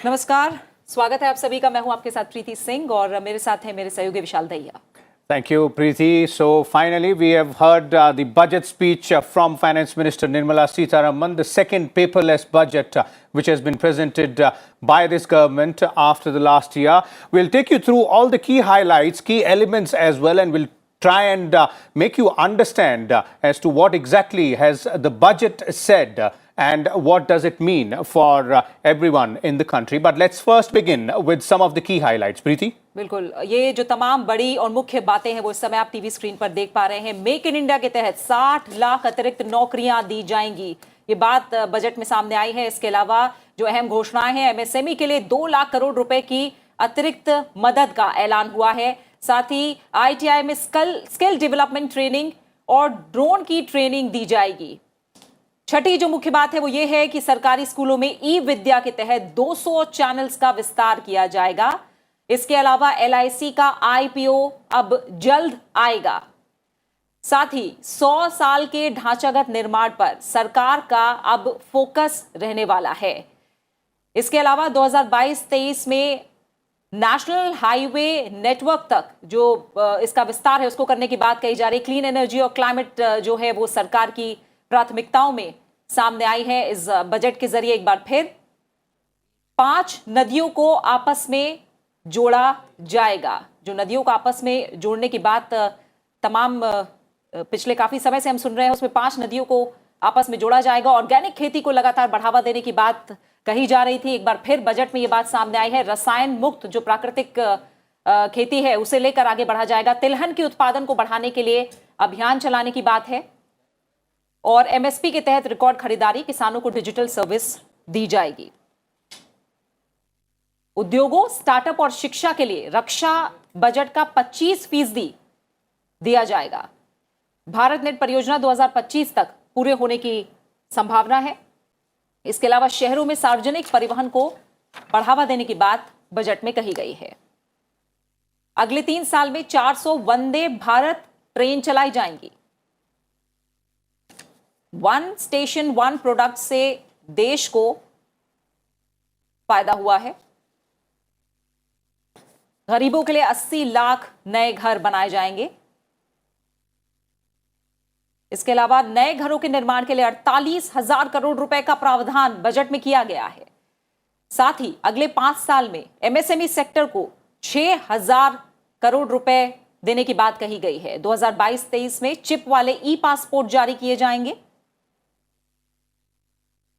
नमस्कार, स्वागत है आप सभी का। मैं हूं आपके साथ प्रीति सिंह और मेरे साथ है मेरे सहयोगी विशाल Dahiya. Thank you, Preeti. So finally, we have heard the budget speech from Finance Minister Nirmala Sitharaman, the second paperless budget which has been presented by this government after the last year. We'll take you through all the key highlights, key elements as well, and we'll try and make you understand as to what exactly has the budget said and what does it mean for everyone in the country. But let's first begin with some of the key highlights. Preeti? बिल्कुल, ये जो तमाम बड़ी और मुख्य बातें हैं वो इस समय आप टीवी स्क्रीन पर देख पा रहे हैं। मेक इन इंडिया के तहत 60 लाख अतिरिक्त नौकरियां दी जाएंगी, ये बात बजट में सामने आई है। इसके अलावा जो अहम घोषणाएं हैं, एमएसएमई के लिए 2 लाख करोड़ रुपए की अतिरिक्त मदद का ऐलान हुआ है। साथ ही आईटीआई में स्किल डेवलपमेंट ट्रेनिंग और ड्रोन की ट्रेनिंग दी जाएगी। छठी जो मुख्य बात है वो ये है कि सरकारी स्कूलों में ई विद्या के तहत 200 चैनल्स का विस्तार किया जाएगा। इसके अलावा एलआईसी का आईपीओ अब जल्द आएगा। साथ ही 100 साल के ढांचागत निर्माण पर सरकार का अब फोकस रहने वाला है। इसके अलावा 2022-23 में नेशनल हाईवे नेटवर्क तक जो इसका विस्तार है उसको करने की बात कही जा रही। क्लीन एनर्जी और क्लाइमेट जो है वो सरकार की प्राथमिकताओं में सामने आई है। इस बजट के जरिए एक बार फिर 5 नदियों को आपस में जोड़ा जाएगा। जो नदियों को आपस में जोड़ने की बात तमाम पिछले काफी समय से हम सुन रहे हैं, उसमें 5 नदियों को आपस में जोड़ा जाएगा। ऑर्गेनिक खेती को लगातार बढ़ावा देने की बात कही जा रही थी, एक बार फिर बजट में ये बात सामने आई है। रसायन मुक्त जो प्राकृतिक खेती है उसे लेकर आगे बढ़ा जाएगा। तिलहन के उत्पादन को बढ़ाने के लिए अभियान चलाने की बात है और एमएसपी के तहत रिकॉर्ड खरीदारी, किसानों को डिजिटल सर्विस दी जाएगी। उद्योगों, स्टार्टअप और शिक्षा के लिए रक्षा बजट का 25% दिया जाएगा। भारत नेट परियोजना 2025 तक पूरे होने की संभावना है। इसके अलावा शहरों में सार्वजनिक परिवहन को बढ़ावा देने की बात बजट में कही गई है। अगले 3 साल में 400 वंदे भारत ट्रेन चलाई जाएंगी। वन स्टेशन वन प्रोडक्ट से देश को फायदा हुआ है। गरीबों के लिए 80 लाख नए घर बनाए जाएंगे। इसके अलावा नए घरों के निर्माण के लिए 48,000 करोड़ रुपए का प्रावधान बजट में किया गया है। साथ ही अगले 5 साल में एमएसएमई सेक्टर को 6,000 करोड़ रुपए देने की बात कही गई है। 2022-23 में चिप वाले ई पासपोर्ट जारी किए जाएंगे।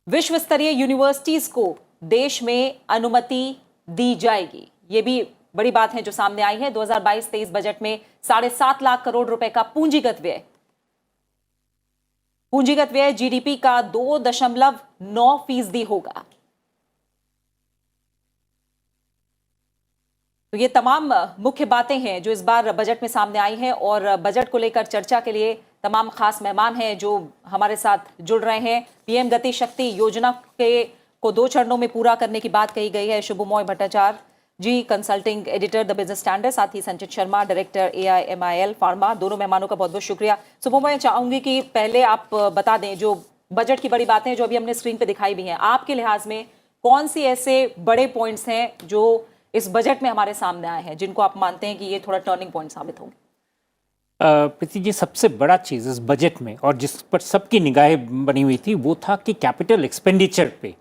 विश्व स्तरीय यूनिवर्सिटीज को देश में अनुमति दी जाएगी। यह भी बड़ी बात है जो सामने आई है। 2022-23 बजट में 7.5 लाख करोड़ रुपए का पूंजीगत व्यय जीडीपी का 2.9% होगा। तो ये तमाम मुख्य बातें हैं जो इस बार बजट में सामने आई हैं और बजट को लेकर चर्चा के लिए तमाम खास मेहमान हैं जो हमारे साथ जुड़ रहे हैं। पीएम गति शक्ति योजना को 2 चरणों में पूरा करने की बात कही गई है। Shubhomoy Bhattacharya ji, consulting editor the Business Standard, साथ ही संचित शर्मा, डायरेक्टर AIMIL फार्मा। दोनों मेहमानों का बहुत बहुत शुक्रिया। सुबह मैं चाहूंगी कि पहले आप बता दें जो बजट की बड़ी बातें जो अभी हमने स्क्रीन पे दिखाई भी हैं, आपके लिहाज में कौन सी ऐसे बड़े पॉइंट्स हैं जो इस बजट में हमारे सामने आए हैं जिनको आप मानते हैं कि ये थोड़ा टर्निंग पॉइंट साबित होंगे? प्रीति जी, सबसे बड़ा चीज़ इस बजट में और जिस पर सबकी निगाहें बनी हुई थी वो था कि कैपिटल एक्सपेंडिचर पे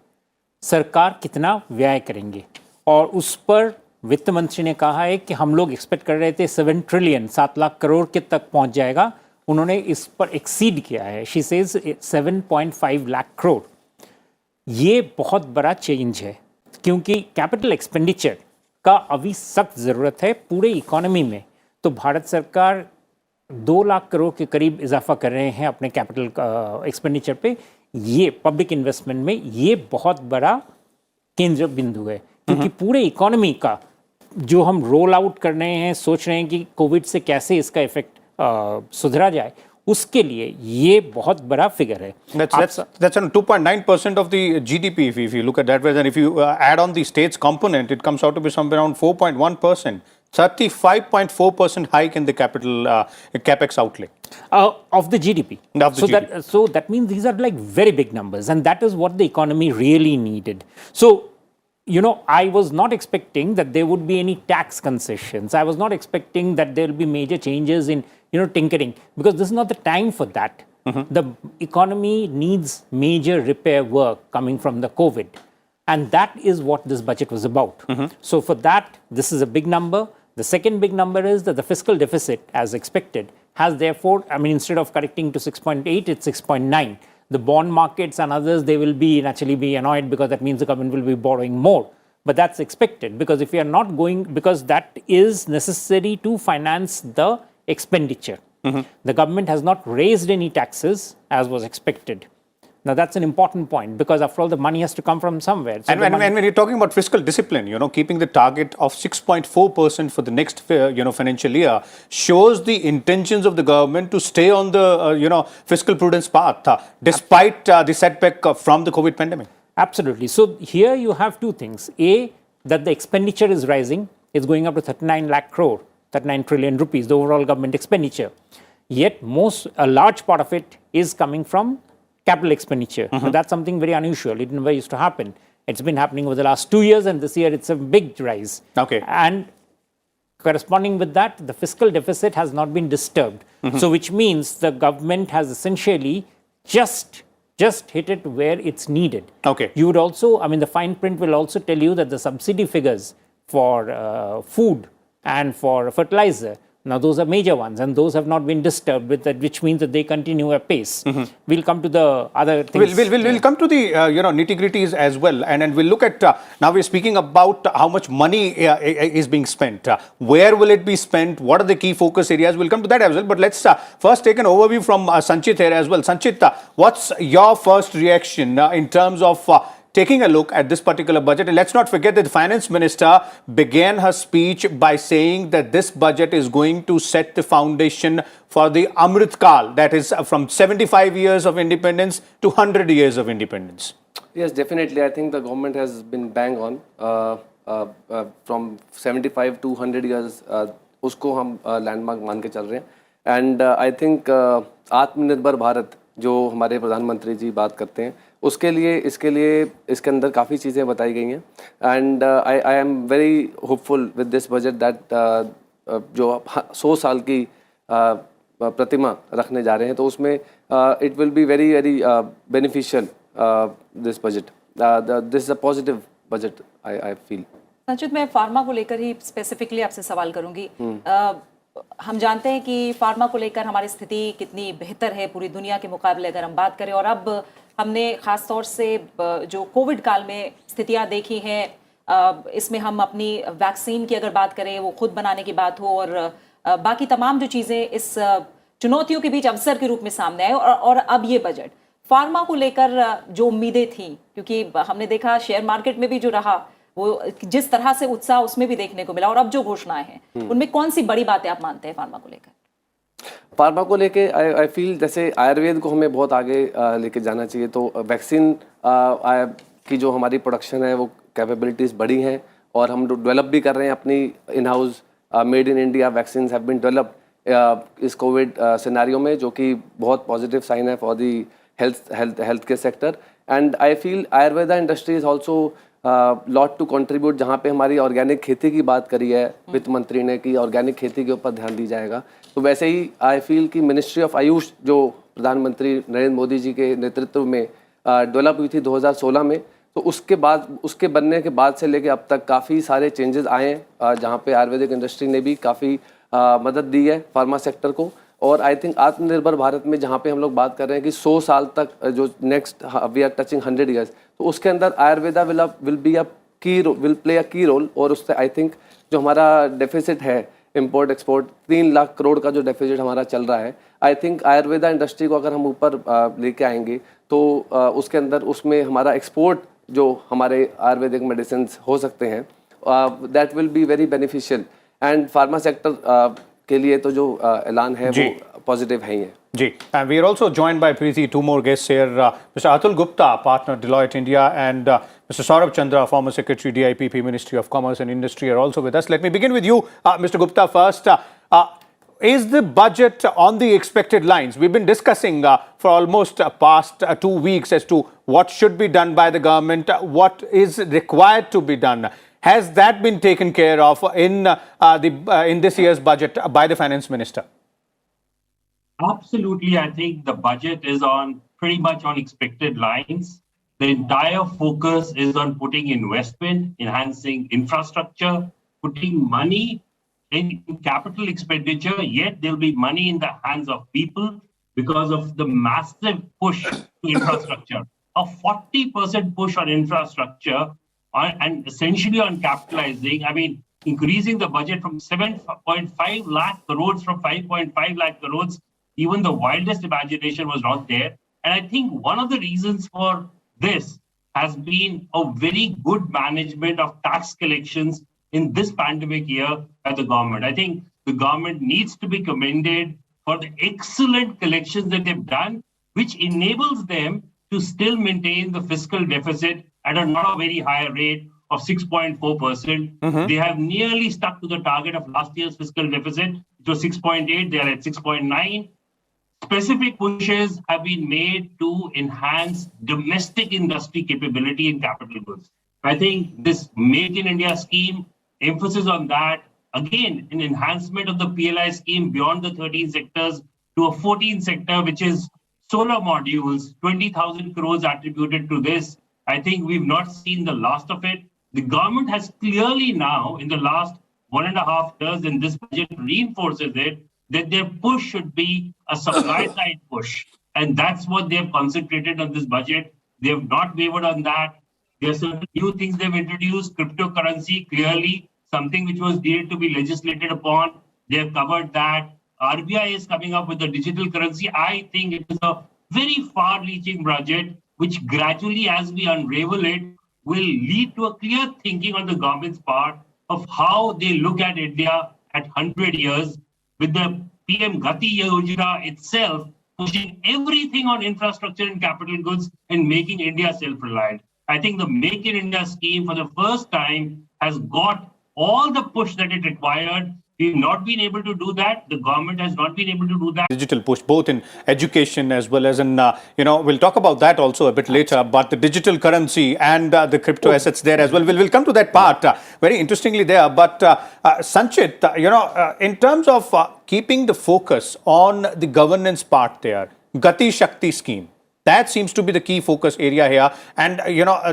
सरकार कितना व्यय करेंगे। और उस पर वित्त मंत्री ने कहा है कि हम लोग एक्सपेक्ट कर रहे थे 7 ट्रिलियन 7 लाख करोड़ के तक पहुंच जाएगा, उन्होंने इस पर एक्सीड किया है। She says 7.5 lakh crore. ये बहुत बड़ा चेंज है क्योंकि कैपिटल एक्सपेंडिचर का अभी सख्त ज़रूरत है पूरे इकोनॉमी में। तो भारत सरकार 2 लाख करोड़ के करीब इजाफा कर रहे हैं अपने कैपिटल एक्सपेंडिचर पे। ये पब्लिक इन्वेस्टमेंट में ये बहुत बड़ा केंद्र बिंदु है क्योंकि पूरे इकोनॉमी का जो हम रोल आउट कर रहे हैं, सोच रहे हैं कि कोविड से कैसे इसका इफेक्ट सुधरा जाए, उसके लिए ये बहुत बड़ा फिगर है। That's 2.9% of the GDP if you look at that way. Then if you add on the states component, it comes out to be somewhere around 4.1%. 35.4% hike in the capital capex outlay of the GDP. So that means these are like very big numbers, and that is what the economy really needed. So I was not expecting that there would be any tax concessions. I was not expecting that there will be major changes in, tinkering, because this is not the time for that. The economy needs major repair work coming from the COVID. And that is what this budget was about. So for that, this is a big number. The second big number is that the fiscal deficit, as expected, has therefore, instead of correcting to 6.8, it's 6.9. The bond markets and others, they will naturally be annoyed, because that means the government will be borrowing more. But that's expected, because if we are not going, because that is necessary to finance the expenditure. The government has not raised any taxes as was expected. Now, that's an important point, because after all, the money has to come from somewhere. So and when you're talking about fiscal discipline, keeping the target of 6.4% for the next financial year shows the intentions of the government to stay on the fiscal prudence path despite the setback from the COVID pandemic. Absolutely. So here you have two things. A, that the expenditure is rising. It's going up to 39 lakh crore, 39 trillion rupees, the overall government expenditure. Yet a large part of it is coming from capital expenditure. So that's something very unusual. It never used to happen. It's been happening over the last 2 years, and this year it's a big rise. Okay. And corresponding with that, the fiscal deficit has not been disturbed. So which means the government has essentially just hit it where it's needed. Okay. You would also, the fine print will also tell you that the subsidy figures for food and for fertilizer, now those are major ones, and those have not been disturbed, with that, which means that they continue apace. We'll come to the other things. We'll come to the nitty-gritties as well, and we'll look at, now we're speaking about how much money is being spent. Where will it be spent? What are the key focus areas? We'll come to that as well, but let's first take an overview from Sanchit here as well. Sanchit, what's your first reaction in terms of taking a look at this particular budget? And let's not forget that the finance minister began her speech by saying that this budget is going to set the foundation for the Amrit Kal, that is from 75 years of independence to 100 years of independence. Yes, definitely. I think the government has been bang on. From 75 to 100 years, उसको हम landmark मान के चल रहे हैं. And I think आत्मनिर्भर भारत जो हमारे प्रधानमंत्री जी बात करते हैं, उसके लिए इसके अंदर काफ़ी चीज़ें बताई गई हैं. And I am very hopeful with this budget that जो 100 साल की प्रतिमा रखने जा रहे हैं, तो उसमें it will be very very beneficial this budget. This is a positive budget I feel. संचित, मैं फार्मा को लेकर ही स्पेसिफिकली आपसे सवाल करूंगी. हम जानते हैं कि फार्मा को लेकर हमारी स्थिति कितनी बेहतर है पूरी दुनिया के मुकाबले अगर हम बात करें, और अब हमने ख़ास तौर से जो कोविड काल में स्थितियां देखी हैं, इसमें हम अपनी वैक्सीन की अगर बात करें, वो खुद बनाने की बात हो, और बाकी तमाम जो चीज़ें इस चुनौतियों के बीच अवसर के रूप में सामने आए, और अब ये बजट फार्मा को लेकर जो उम्मीदें थी, क्योंकि हमने देखा शेयर मार्केट में भी जो रहा, वो जिस तरह से उत्साह उसमें भी देखने को मिला, और अब जो घोषणाएं हैं उनमें कौन सी बड़ी बातें आप मानते हैं फार्मा को लेकर? फार्मा को लेके आई फील जैसे आयुर्वेद को हमें बहुत आगे लेके जाना चाहिए. तो वैक्सीन की जो हमारी प्रोडक्शन है, वो कैपेबिलिटीज़ बड़ी हैं, और हम डेवलप भी कर रहे हैं अपनी in house made in India vaccine have been developed इस कोविड सिनेरियो में, जो कि बहुत पॉजिटिव साइन है for the health care sector. And I feel Ayurveda industry is also lot to contribute. जहाँ पे हमारी ऑर्गेनिक खेती की बात करी है वित्त मंत्री ने कि ऑर्गेनिक खेती के ऊपर ध्यान दी जाएगा, तो वैसे ही आई फील कि मिनिस्ट्री ऑफ आयुष जो प्रधानमंत्री नरेंद्र मोदी जी के नेतृत्व में डेवलप हुई थी 2016 में, तो उसके बनने के बाद से लेके अब तक काफ़ी सारे चेंजेस आए हैं, जहाँ पे आयुर्वेदिक इंडस्ट्री ने भी काफ़ी मदद दी है फार्मा सेक्टर को. और आई थिंक आत्मनिर्भर भारत में जहाँ पे हम लोग बात कर रहे हैं कि 100 साल तक जो next we are touching 100 years, तो उसके अंदर आयुर्वेदा विल प्ले अ की रोल. और उससे आई थिंक जो हमारा डेफिसिट है इंपोर्ट एक्सपोर्ट 3 लाख करोड़ का जो डेफिसिट हमारा चल रहा है, आई थिंक आयुर्वेदा इंडस्ट्री को अगर हम ऊपर लेके आएंगे, तो उसके अंदर उसमें हमारा एक्सपोर्ट जो हमारे आयुर्वेदिक मेडिसिन हो सकते हैं, that will be very beneficial. And pharma sector के लिए तो जो ऐलान है वो पॉजिटिव है ही है. जी, and we are also joined by Preeti, two more guests here, Mr. Atul Gupta, partner Deloitte India, and Mr. Saurabh Chandra, former Secretary DIPP, Ministry of Commerce and Industry, are also with us. Let me begin with you, Mr. Gupta, first. Is the budget on the expected lines? We've been discussing for almost past 2 weeks as to what should be done by the government, what is required to be done. Has that been taken care of in this year's budget by the finance minister? Absolutely. I think the budget is on pretty much on expected lines. The entire focus is on putting investment, enhancing infrastructure, putting money in capital expenditure, yet there'll be money in the hands of people because of the massive push to infrastructure. A 40% push on infrastructure and essentially on capitalizing, I mean, increasing the budget from 7.5 lakh crores from 5.5 lakh crores, even the wildest imagination was not there. And I think one of the reasons for this has been a very good management of tax collections in this pandemic year by the government. I think the government needs to be commended for the excellent collections that they've done, which enables them to still maintain the fiscal deficit at a not a very high rate of 6.4%. They have nearly stuck to the target of last year's fiscal deficit, which was 6.8. They are at 6.9. Specific pushes have been made to enhance domestic industry capability in capital goods. I think this Make in India scheme, emphasis on that, again, an enhancement of the PLI scheme beyond the 13 sectors to a 14 sector, which is solar modules, 20,000 crores attributed to this. I think we've not seen the last of it. The government has clearly now, in the last 1.5 years, and this budget reinforces it, that their push should be a supply side push. And that's what they've concentrated on this budget. They have not wavered on that. There are certain new things they've introduced, cryptocurrency, clearly something which was needed to be legislated upon. They have covered that. RBI is coming up with a digital currency. I think it is a very far-reaching budget, which gradually, as we unravel it, will lead to a clear thinking on the government's part of how they look at India at 100 years, with the PM Gati Yojana itself pushing everything on infrastructure and capital goods and making India self-reliant. I think the Make in India scheme for the first time has got all the push that it required. We've not been able to do that. The government has not been able to do that. Digital push, both in education as well as in, we'll talk about that also a bit later, but the digital currency and the crypto assets there as well. We'll come to that part very interestingly there. But Sanchit, in terms of keeping the focus on the governance part there, Gati Shakti scheme, that seems to be the key focus area here. And,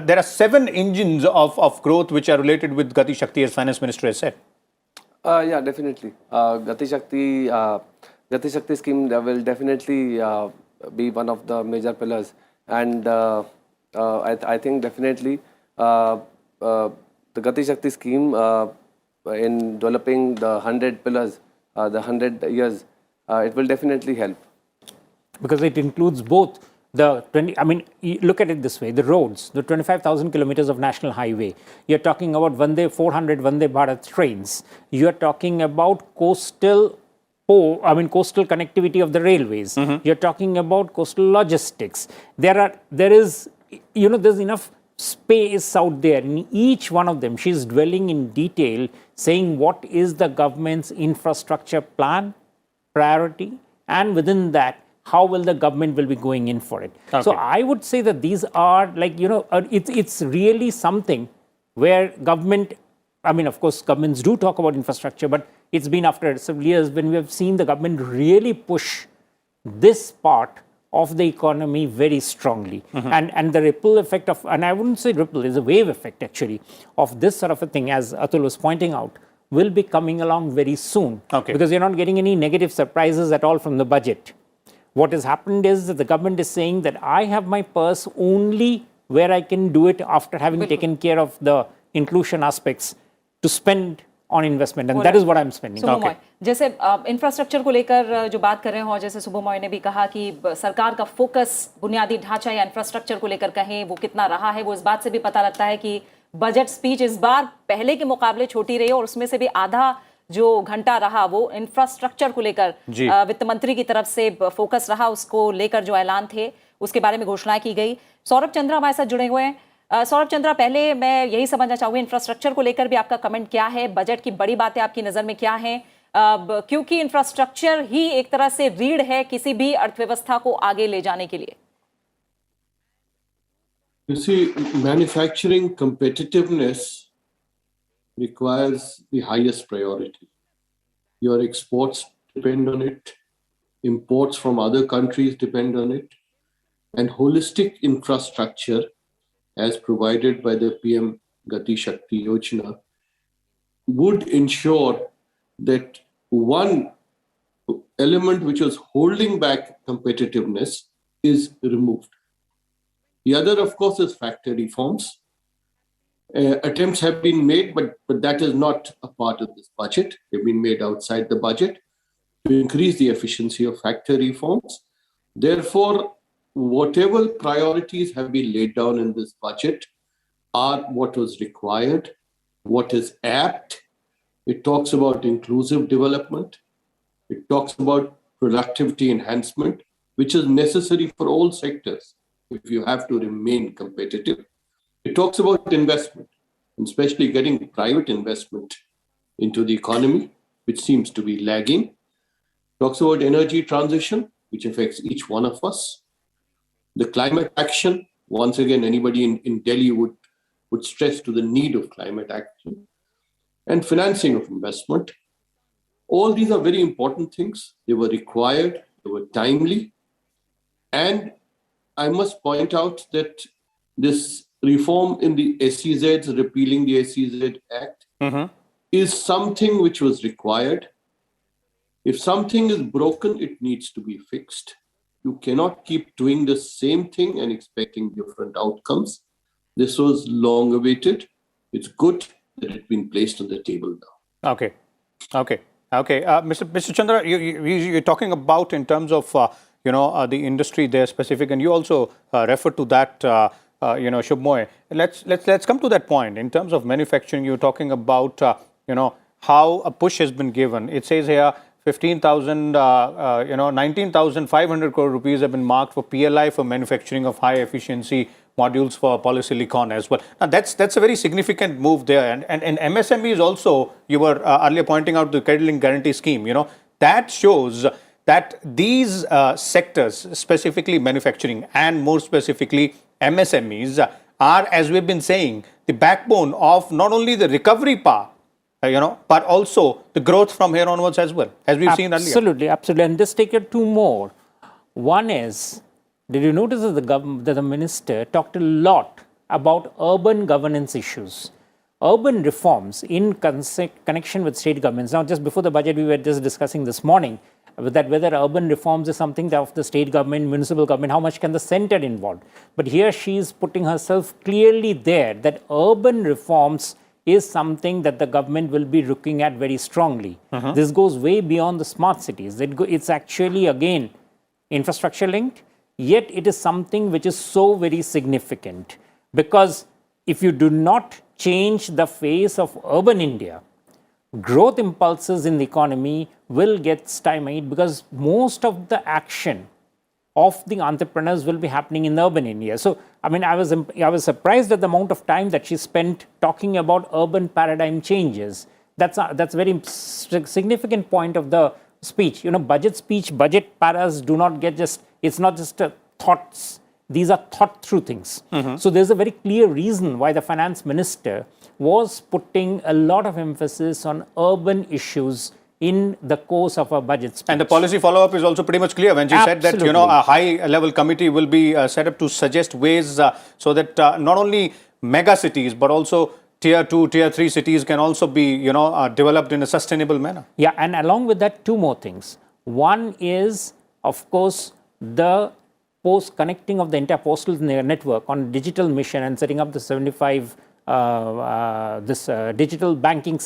there are 7 engines of growth which are related with Gati Shakti, as Finance Minister has said. Yeah, definitely. Gati Shakti scheme will definitely be one of the major pillars, and I think definitely the Gati Shakti scheme in developing the 100 pillars, the 100 years, it will definitely help. Because it includes both the 20, I mean, look at it this way, the roads, the 25,000 kilometers of national highway. You're talking about 400 Vande Bharat trains. You're talking about coastal connectivity of the railways. You're talking about coastal logistics. There's enough space out there. In each one of them, she's dwelling in detail, saying what is the government's infrastructure plan, priority, and within that, how will the government will be going in for it. Okay. So I would say that these are it's really something where government, I mean, of course, governments do talk about infrastructure, but it's been after several years when we have seen the government really push this part of the economy very strongly. And the ripple effect of, and I wouldn't say ripple, is a wave effect actually, of this sort of a thing, as Atul was pointing out, will be coming along very soon. Okay. Because you're not getting any negative surprises at all from the budget. What has happened is that the government is saying that I have my purse only where I can do it after having taken care of the inclusion aspects to spend on investment, and that is what I'm spending. Okay. जैसे infrastructure को लेकर जो बात कर रहे हो, जैसे सुबह ने भी कहा कि सरकार का फोकस बुनियादी ढांचा या इंफ्रास्ट्रक्चर को लेकर कहें वो कितना रहा है, वो इस बात से भी पता लगता है कि बजट स्पीच इस बार पहले के मुकाबले छोटी रही और उसमें से भी आधा जो घंटा रहा वो इंफ्रास्ट्रक्चर को लेकर वित्त मंत्री की तरफ से फोकस रहा, उसको लेकर जो ऐलान थे उसके बारे में घोषणा की गई। सौरभ चंद्रा हमारे साथ जुड़े हुए हैं। सौरभ चंद्रा, पहले मैं यही समझना चाहूंगी इंफ्रास्ट्रक्चर को लेकर भी आपका कमेंट क्या है, बजट की बड़ी बातें आपकी नजर में क्या हैं, क्योंकि इंफ्रास्ट्रक्चर ही एक तरह से रीढ़ है किसी भी अर्थव्यवस्था को आगे ले जाने के लिए। You see, manufacturing competitiveness requires the highest priority. Your exports depend on it, imports from other countries depend on it, and holistic infrastructure, as provided by the PM Gati Shakti Yojana, would ensure that one element which was holding back competitiveness is removed. The other, of course, is factor reforms. Attempts have been made, but that is not a part of this budget. They've been made outside the budget to increase the efficiency of factor reforms. Therefore, whatever priorities have been laid down in this budget are what was required, what is apt. It talks about inclusive development. It talks about productivity enhancement, which is necessary for all sectors if you have to remain competitive. It talks about investment, especially getting private investment into the economy, which seems to be lagging. It talks about energy transition, which affects each one of us. The climate action, once again, anybody in Delhi would stress to the need of climate action. And financing of investment. All these are very important things. They were required, they were timely. And I must point out that this reform in the SEZs, repealing the SEZ Act, is something which was required. If something is broken, it needs to be fixed. You cannot keep doing the same thing and expecting different outcomes. This was long awaited. It's good that it's been placed on the table now. Okay. Mr. Chandra, you're talking about in terms of the industry there specific, and you also referred to that, Shubhmoy. Let's come to that point in terms of manufacturing. You're talking about how a push has been given. It says here 19,500 crore rupees have been marked for PLI for manufacturing of high efficiency modules for polysilicon as well. Now that's a very significant move there, and MSMEs also, you were earlier pointing out the credit link guarantee scheme, that shows that these sectors, specifically manufacturing and more specifically MSMEs, are, as we've been saying, the backbone of not only the recovery path, but also the growth from here onwards as well, as we've seen earlier. Absolutely. And just take it two more. One is, did you notice that the minister talked a lot about urban governance issues, urban reforms in connection with state governments? Now, just before the budget, we were just discussing this morning that whether urban reforms is something that of the state government, municipal government, how much can the center involve? But here she is putting herself clearly there that urban reforms is something that the government will be looking at very strongly. This goes way beyond the smart cities. It's actually, again, infrastructure linked, yet it is something which is so very significant. Because if you do not change the face of urban India, growth impulses in the economy will get stymied, because most of the action of the entrepreneurs will be happening in urban India. So, I mean, I was surprised at the amount of time that she spent talking about urban paradigm changes. That's a very significant point of the speech. Budget paras do not get it's not just thoughts. These are thought through things. So there's a very clear reason why the finance minister was putting a lot of emphasis on urban issues in the course of a budget speech. And the policy follow-up is also pretty much clear when she said that, a high-level committee will be set up to suggest ways so that not only mega cities, but also tier 2, tier 3 cities can also be, developed in a sustainable manner. Yeah, and along with that, two more things. One is, of course, the connecting of the entire postal network on digital mission and setting up the 75 digital banking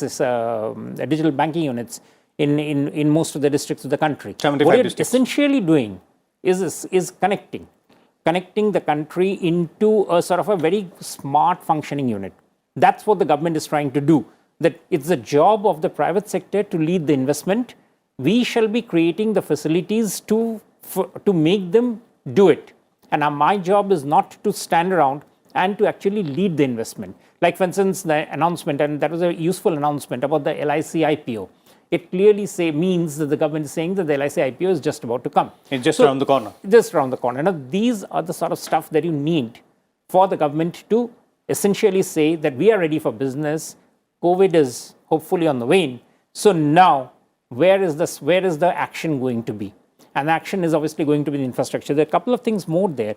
units in most of the districts of the country. What it's essentially doing is connecting the country into a sort of a very smart functioning unit. That's what the government is trying to do. That it's the job of the private sector to lead the investment. We shall be creating the facilities to make them do it. And my job is not to stand around and to actually lead the investment. Like, for instance, the announcement, and that was a useful announcement about the LIC IPO. It clearly means that the government is saying that the LIC IPO is just about to come. It's just around the corner. Just around the corner. Now, these are the sort of stuff that you need for the government to essentially say that we are ready for business. COVID is hopefully on the wane. So now, where is the action going to be? And the action is obviously going to be in infrastructure. There are a couple of things more there,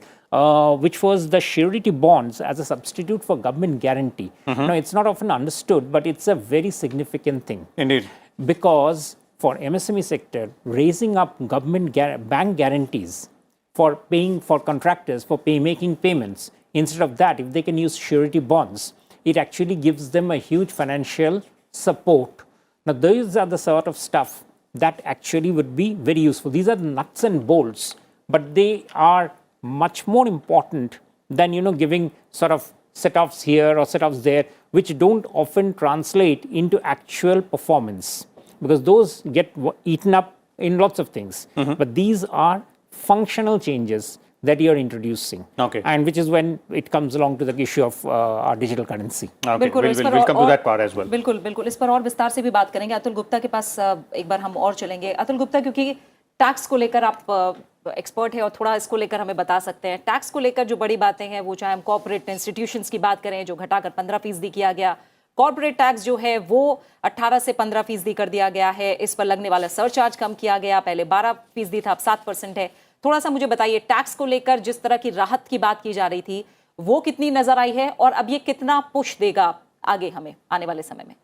which was the surety bonds as a substitute for government guarantee. Now, it's not often understood, but it's a very significant thing. Indeed. Because for MSME sector, raising up government bank guarantees for paying for contractors, for making payments, instead of that, if they can use surety bonds, it actually gives them a huge financial support. Now, those are the sort of stuff that actually would be very useful. These are the nuts and bolts, but they are much more important than, giving sort of set-offs here or set-offs there, which don't often translate into actual performance, because those get eaten up in lots of things. But these are functional changes that you're introducing. Okay. And which is when it comes along to the issue of our digital currency. Okay. We'll come to that part as well. बिल्कुल इस पर और विस्तार से भी बात करेंगे। अतुल गुप्ता के पास एक बार हम और चलेंगे। अतुल गुप्ता, क्योंकि टैक्स को लेकर आप एक्सपर्ट है और थोड़ा इसको लेकर हमें बता सकते हैं। टैक्स को लेकर जो बड़ी बातें हैं, वो चाहे हम कॉर्पोरेट इंस्टीट्यूशंस की बात करें, जो घटाकर 15% किया गया, कॉर्पोरेट टैक्स जो है वो 18 से 15% कर दिया गया है, इस पर लगने वाला सरचार्ज कम किया गया, पहले 12% था, अब 7% है। थोड़ा सा मुझे बताइए, टैक्स को लेकर जिस तरह की राहत की बात की जा रही थी, वो कितनी नजर आई है और अब ये कितना पुश देगा आगे हमें आने वाले समय में?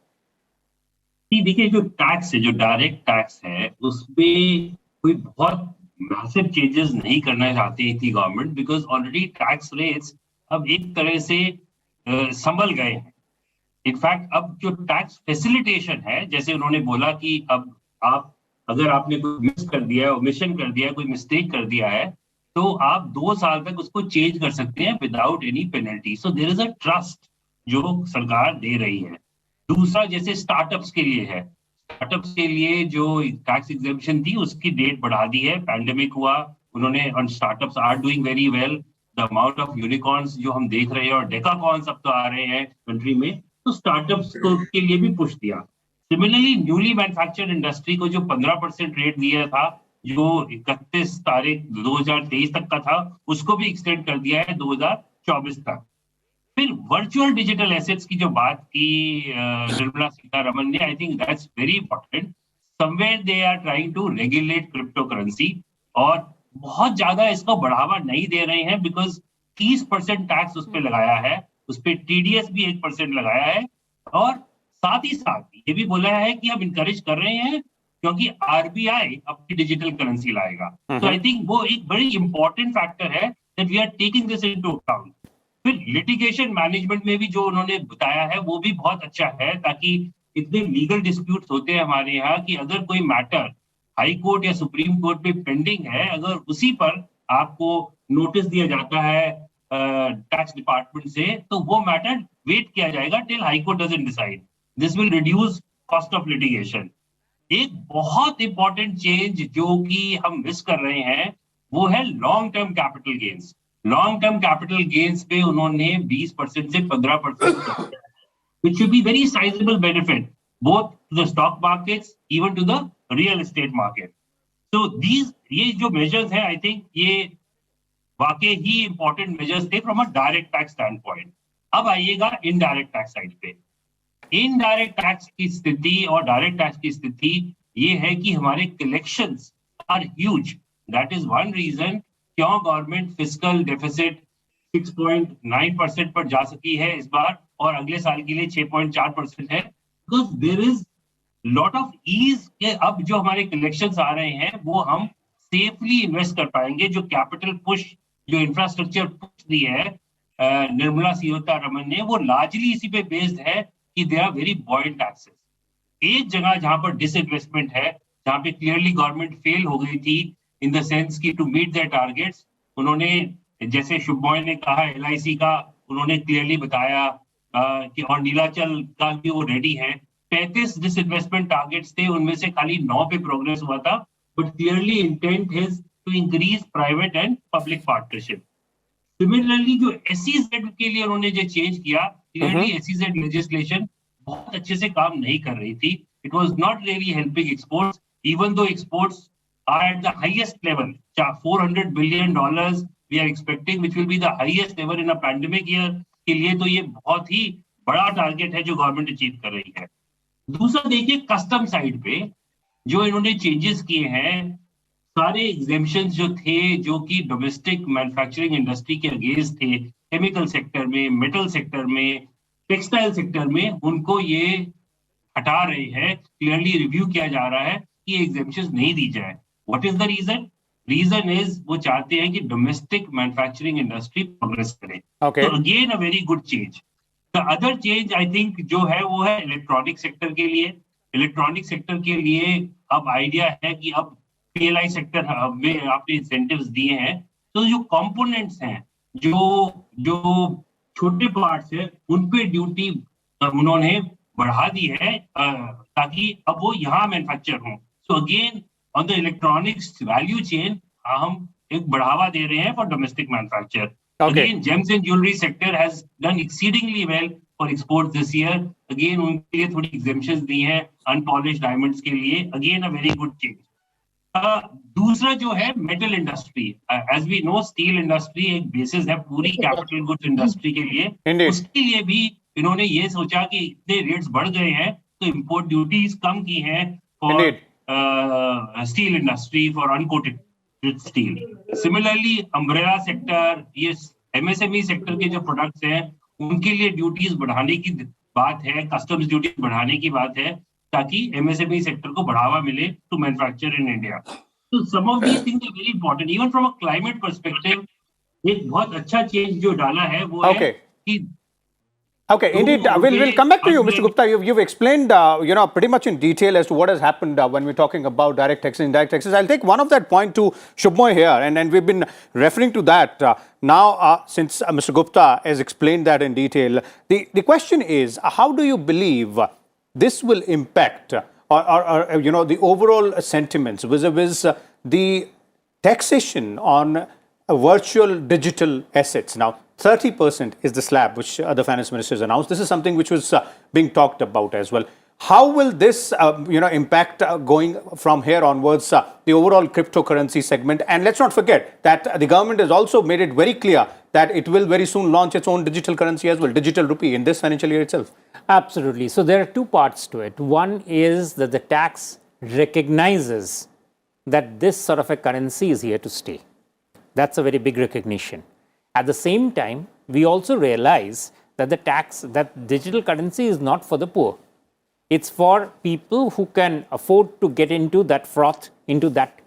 देखिए, जो टैक्स है, जो डायरेक्ट टैक्स है, उसमें कोई बहुत मैसिव चेंजेस नहीं करना चाहती थी government, because already tax rates अब एक तरह से संभल गए हैं। इनफैक्ट अब जो टैक्स फैसिलिटेशन है, जैसे उन्होंने बोला कि अब आप अगर आपने कोई मिस कर दिया है, ओमिशन कर दिया है, कोई मिस्टेक कर दिया है, तो आप 2 साल तक उसको चेंज कर सकते हैं without any penalty. So there is a trust जो सरकार दे रही है। दूसरा, जैसे स्टार्टअप्स के लिए है, स्टार्टअप्स के लिए जो टैक्स एग्जेम्पशन थी उसकी डेट बढ़ा दी है। पैंडेमिक हुआ, उन्होंने, और startups are doing very well. The amount of unicorns जो हम देख रहे हैं और डेकाकॉर्न्स अब तो आ रहे हैं कंट्री में, तो स्टार्टअप्स के लिए भी पुश दिया। सिमिलरली न्यूली मैन्युफैक्चर्ड इंडस्ट्री को जो 15% रेट दिया था, जो 31 तारीख 2023 तक का था, उसको भी एक्सटेंड कर दिया है 2024 तक। फिर वर्चुअल डिजिटल एसेट्स की जो बात की निर्मला सीतारमन ने, I think that's very important. Somewhere they are trying to regulate crypto currency, और बहुत ज्यादा इसको बढ़ावा नहीं दे रहे हैं, बिकॉज 30% टैक्स उस पर लगाया है, उस पर TDS भी 1% लगाया है, और साथ ही साथ ये भी बोला है कि हम इनकरेज कर रहे हैं क्योंकि RBI अपनी डिजिटल करेंसी लाएगा। तो आई थिंक वो एक बड़ी इंपॉर्टेंट फैक्टर है that we are taking this into account. फिर लिटिगेशन मैनेजमेंट में भी जो उन्होंने बताया है वो भी बहुत अच्छा है, ताकि इतने लीगल डिस्प्यूट्स होते हैं हमारे यहाँ कि अगर कोई मैटर हाई कोर्ट या सुप्रीम कोर्ट में पेंडिंग है, अगर उसी पर आपको नोटिस दिया जाता है टैक्स डिपार्टमेंट से, तो वो मैटर वेट किया जाएगा till high court doesn't decide. This will reduce cost of litigation. एक बहुत इंपॉर्टेंट चेंज जो कि हम मिस कर रहे हैं वो है long term capital gains. Long term capital gains पे उन्होंने 20% से 15%, which should be very sizable benefit both to the stock markets, even to the real estate market. So ये जो measures हैं, I think ये वाकई ही important measures थे from a direct tax standpoint. अब आइएगा indirect tax side पे। Indirect tax की स्थिति और डायरेक्ट टैक्स की स्थिति ये है कि हमारे collections are huge. That is one reason क्यों गवर्नमेंट फिस्कल डेफिसिट 6.9% पर जा सकी है इस बार, और अगले साल के लिए 6.4% है, because there is lot of ease के अब जो हमारे कलेक्शंस आ रहे हैं वो हम सेफली इन्वेस्ट कर पाएंगे। जो कैपिटल पुश, जो इंफ्रास्ट्रक्चर पुश दी है निर्मला सीतारमन ने, वो लार्जली इसी पे बेस्ड है कि they are very buoyant taxes. एक जगह जहां पर डिसइन्वेस्टमेंट है, जहां पे क्लियरली गवर्नमेंट फेल हो गई थी इन द सेंस की टू मीट देयर टारगेट्स, उन्होंने, जैसे शुभमॉय ने कहा, LIC का उन्होंने क्लियरली बताया कि, और नीलाचल का भी वो रेडी है। 35 डिसइन्वेस्टमेंट टारगेट्स थे, उनमें से खाली 9 पे प्रोग्रेस हुआ था, but clearly intent is to increase private and public partnership. Similarly जो SEZ के लिए उन्होंने जो चेंज किया, क्लियरली SEZ लेजिस्लेशन बहुत अच्छे से काम नहीं कर रही थी। It was not really helping exports, even though exports are at the highest level. $400 billion we are expecting, which will be the highest ever in a pandemic year के लिए तो ये बहुत ही बड़ा टारगेट है जो गवर्नमेंट अचीव कर रही है। दूसरा देखिए कस्टम साइड पे जो इन्होंने चेंजेस किए हैं, सारे एग्जेम्पशंस जो थे जो कि डोमेस्टिक मैन्युफैक्चरिंग इंडस्ट्री के अगेंस्ट थे, केमिकल सेक्टर में, मेटल सेक्टर में, टेक्सटाइल सेक्टर में, उनको ये हटा रहे हैं। क्लियरली रिव्यू किया जा रहा है कि एग्जेम्पशंस नहीं दी जाए। What is the reason? Reason is वो चाहते हैं कि डोमेस्टिक मैन्युफैक्चरिंग इंडस्ट्री प्रोग्रेस करे। तो again a very good change. The other change I think जो है वो है इलेक्ट्रॉनिक सेक्टर के लिए। इलेक्ट्रॉनिक सेक्टर के लिए अब आइडिया है कि अब पीएलआई सेक्टर में आपने इंसेंटिव्स दिए हैं, तो जो कंपोनेंट्स हैं, जो छोटे पार्ट्स हैं, उन पे ड्यूटी उन्होंने बढ़ा दी है ताकि अब वो यहाँ मैन्युफैक्चर हो। So again on the electronics value chain हम एक बढ़ावा दे रहे हैं for domestic manufacture. Again James and jewellery sector has done exceedingly well for export this year. Again उनके लिए थोड़ी एग्जेम्पशंस दी हैं अनपॉलिश्ड डायमंड्स के लिए। Again a very good change. दूसरा जो है metal industry, as we know steel industry एक बेसिस है पूरी कैपिटल गुड्स इंडस्ट्री के लिए। उसके लिए भी इन्होंने ये सोचा कि इतने रेट्स बढ़ गए हैं तो इंपोर्ट ड्यूटीज कम की हैं for steel industry, for uncoated steel. Similarly umbrella sector, ये एमएसएमई सेक्टर के जो प्रोडक्ट्स हैं उनके लिए ड्यूटीज बढ़ाने की बात है, कस्टम्स ड्यूटी बढ़ाने की बात है, ताकि एमएसएमई सेक्टर को बढ़ावा मिले टू मैन्युफैक्चर इन इंडिया। तो some of these things are very important. Even from a climate perspective एक बहुत अच्छा चेंज जो डाला है वो है कि Okay, indeed. We'll come back to you, Mr. Gupta. You've explained, pretty much in detail as to what has happened when we're talking about direct taxes and indirect taxes. I'll take one of that point to Shubhmoy here, and we've been referring to that. Now, since Mr. Gupta has explained that in detail, the question is, how do you believe this will impact or the overall sentiments vis-a-vis the taxation on virtual digital assets? Now, 30% is the slab which the finance minister has announced. This is something which was being talked about as well. How will this, impact going from here onwards the overall cryptocurrency segment? And let's not forget that the government has also made it very clear that it will very soon launch its own digital currency as well, digital rupee, in this financial year itself. Absolutely. So there are two parts to it. One is that the tax recognizes that this sort of a currency is here to stay. That's a very big recognition. At the same time, we also realize that that digital currency is not for the poor. It's for people who can afford to get into that froth, into that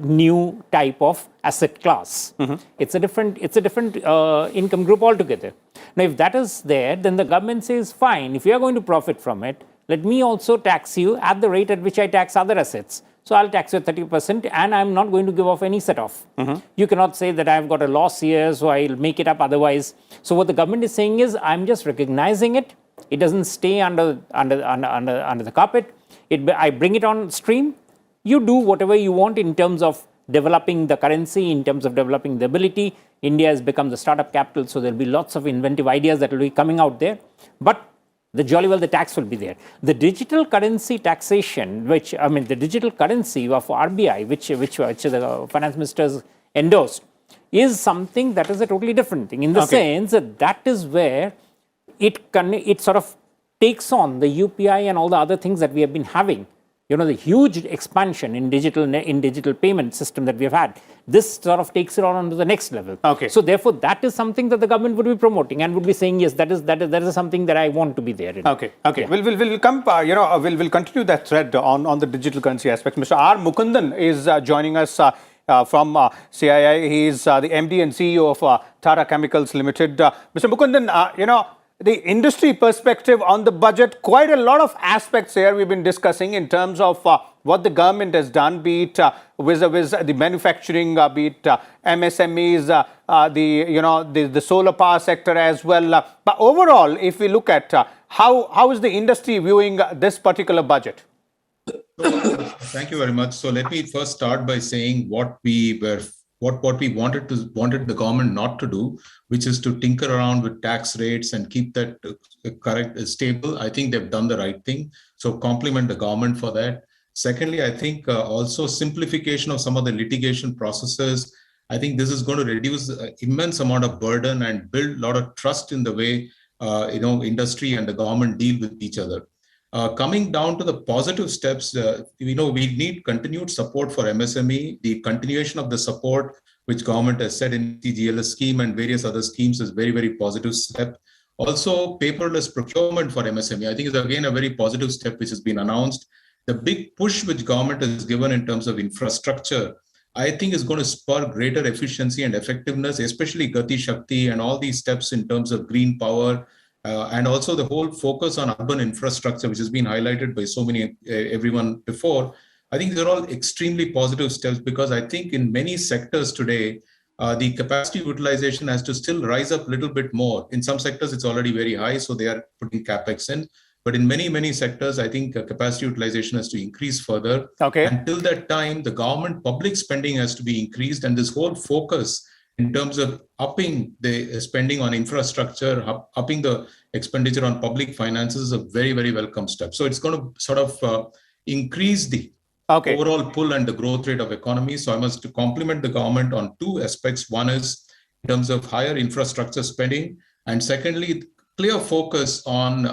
new type of asset class. It's a different income group altogether. Now, if that is there, then the government says, fine, if you are going to profit from it, let me also tax you at the rate at which I tax other assets. So I'll tax you at 30% and I'm not going to give off any set off. You cannot say that I've got a loss here, so I'll make it up otherwise. So what the government is saying is, I'm just recognizing it. It doesn't stay under the carpet. I bring it on stream. You do whatever you want in terms of developing the currency, in terms of developing the ability. India has become the startup capital, so there'll be lots of inventive ideas that will be coming out there. But the jolly well, the tax will be there. The digital currency taxation, the digital currency of RBI, which the finance ministers endorsed, is something that is a totally different thing in the sense that is where it sort of takes on the UPI and all the other things that we have been having. The huge expansion in digital payment system that we have had. This sort of takes it on to the next level. So therefore, that is something that the government would be promoting and would be saying, yes, that is something that I want to be there. Okay. We'll come. We'll continue that thread on the digital currency aspect. Mr. R. Mukundan is joining us from CII. He is the MD and CEO of Tata Chemicals Limited. Mr. Mukundan, the industry perspective on the budget, quite a lot of aspects here we've been discussing in terms of what the government has done, be it vis-a-vis the manufacturing, be it MSMEs, the solar power sector as well. But overall, if we look at how is the industry viewing this particular budget? Thank you very much. So let me first start by saying what we wanted the government not to do, which is to tinker around with tax rates and keep that stable. I think they've done the right thing. So compliment the government for that. Secondly, I think also simplification of some of the litigation processes I think this is going to reduce immense amount of burden and build a lot of trust in the way industry and the government deal with each other. Coming down to the positive steps, we need continued support for MSME. The continuation of the support which government has said in the GLS scheme and various other schemes is very, very positive step. Also, paperless procurement for MSME, I think is again a very positive step which has been announced. The big push which government has given in terms of infrastructure, I think is going to spur greater efficiency and effectiveness, especially Gati Shakti and all these steps in terms of green power, and also the whole focus on urban infrastructure, which has been highlighted by everyone before. I think these are all extremely positive steps because I think in many sectors today, the capacity utilization has to still rise up a little bit more. In some sectors, it's already very high, so they are putting capex in. But in many sectors, I think capacity utilization has to increase further. Okay. Until that time, the government public spending has to be increased, and this whole focus in terms of upping the spending on infrastructure, upping the expenditure on public finances is a very, very welcome step. So it's going to sort of increase the overall pull and the growth rate of economy. So I must compliment the government on two aspects. One is in terms of higher infrastructure spending, and secondly, clear focus on